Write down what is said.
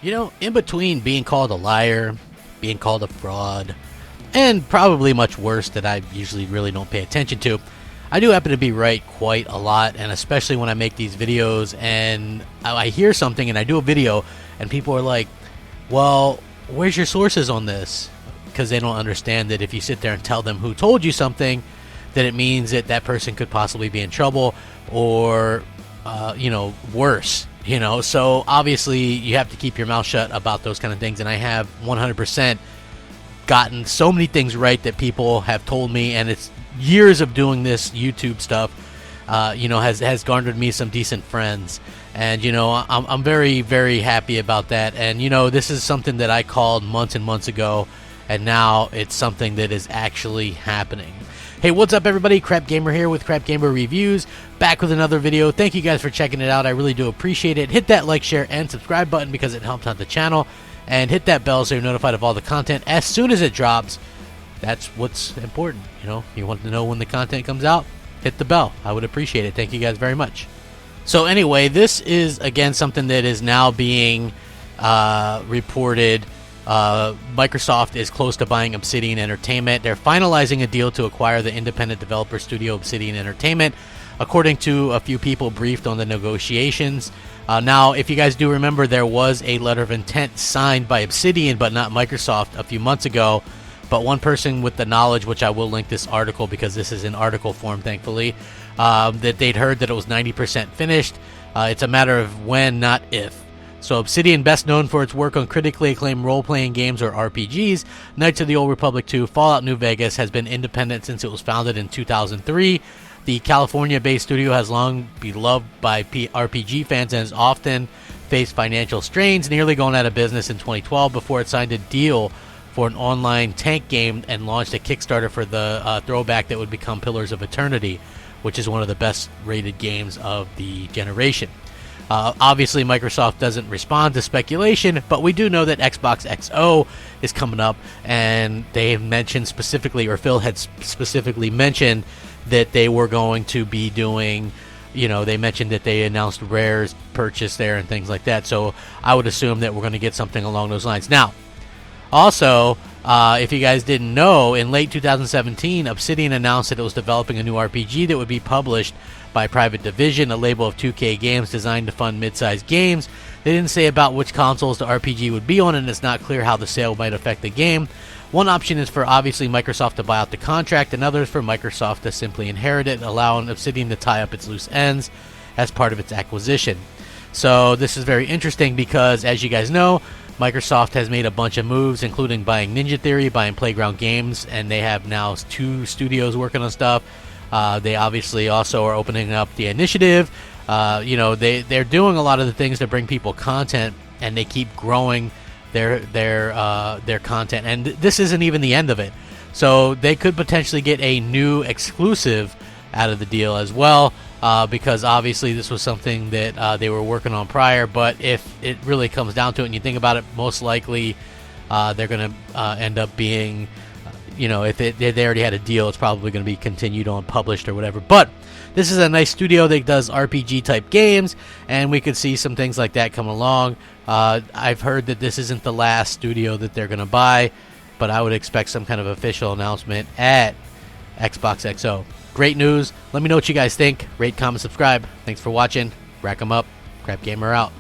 You know, in between being called a liar, being called a fraud, and probably much worse that I usually really don't pay attention to, I do happen to be right quite a lot, and especially when I make these videos and I hear something and I do a video and people are like, well, where's your sources on this? Because they don't understand that if you sit there and tell them who told you something, that it means that that person could possibly be in trouble or, worse. So obviously you have to keep your mouth shut about those kind of things, and I have 100% gotten so many things right that people have told me, and it's years of doing this YouTube stuff, has garnered me some decent friends, and I'm very, very happy about that. And this is something that I called months and months ago, and now it's something that is actually happening. Hey, what's up, everybody? Crapgamer here with Crapgamer Reviews, back with another video. Thank you guys for checking it out. I really do appreciate it. Hit that like, share, and subscribe button because it helps out the channel, and hit that bell so you're notified of all the content as soon as it drops. That's what's important. You want to know when the content comes out, hit the bell. I would appreciate it. Thank you guys very much. So anyway, this is again something that is now being reported. Microsoft is close to buying Obsidian Entertainment. They're finalizing a deal to acquire the independent developer studio Obsidian Entertainment, according to a few people briefed on the negotiations. Now, if you guys do remember, there was a letter of intent signed by Obsidian, but not Microsoft, a few months ago. But one person with the knowledge, which I will link this article because this is in article form, thankfully, that they'd heard that it was 90% finished. It's a matter of when, not if. So Obsidian, best known for its work on critically acclaimed role-playing games or RPGs, Knights of the Old Republic 2, Fallout New Vegas, has been independent since it was founded in 2003. The California-based studio has long been beloved by RPG fans and has often faced financial strains, nearly going out of business in 2012 before it signed a deal for an online tank game and launched a Kickstarter for the throwback that would become Pillars of Eternity, which is one of the best rated games of the generation. Obviously, Microsoft doesn't respond to speculation, but we do know that Xbox XO is coming up, and they mentioned specifically, or Phil had specifically mentioned, that they were going to be doing, they mentioned that they announced Rare's purchase there and things like that, so I would assume that we're going to get something along those lines. Now, also, if you guys didn't know, in late 2017, Obsidian announced that it was developing a new RPG that would be published by Private Division, a label of 2K games designed to fund mid-sized games. They didn't say about which consoles the RPG would be on, and it's not clear how the sale might affect the game. One option is for, obviously, Microsoft to buy out the contract, another is for Microsoft to simply inherit it, allowing Obsidian to tie up its loose ends as part of its acquisition. So this is very interesting because, as you guys know, Microsoft has made a bunch of moves, including buying Ninja Theory, buying Playground Games, and they have now 2 studios working on stuff. They obviously also are opening up the initiative. They're doing a lot of the things to bring people content, and they keep growing their content. And this isn't even the end of it. So they could potentially get a new exclusive out of the deal as well. Because obviously this was something that they were working on prior, but if it really comes down to it and you think about it, most likely they're going to end up being, if they already had a deal, it's probably going to be continued on, published or whatever. But this is a nice studio that does RPG type games, and we could see some things like that come along. I've heard that this isn't the last studio that they're going to buy, but I would expect some kind of official announcement at Xbox XO. Great news. Let me know what you guys think. Rate, comment, subscribe. Thanks for watching. Rack 'em up. Crapgamer out.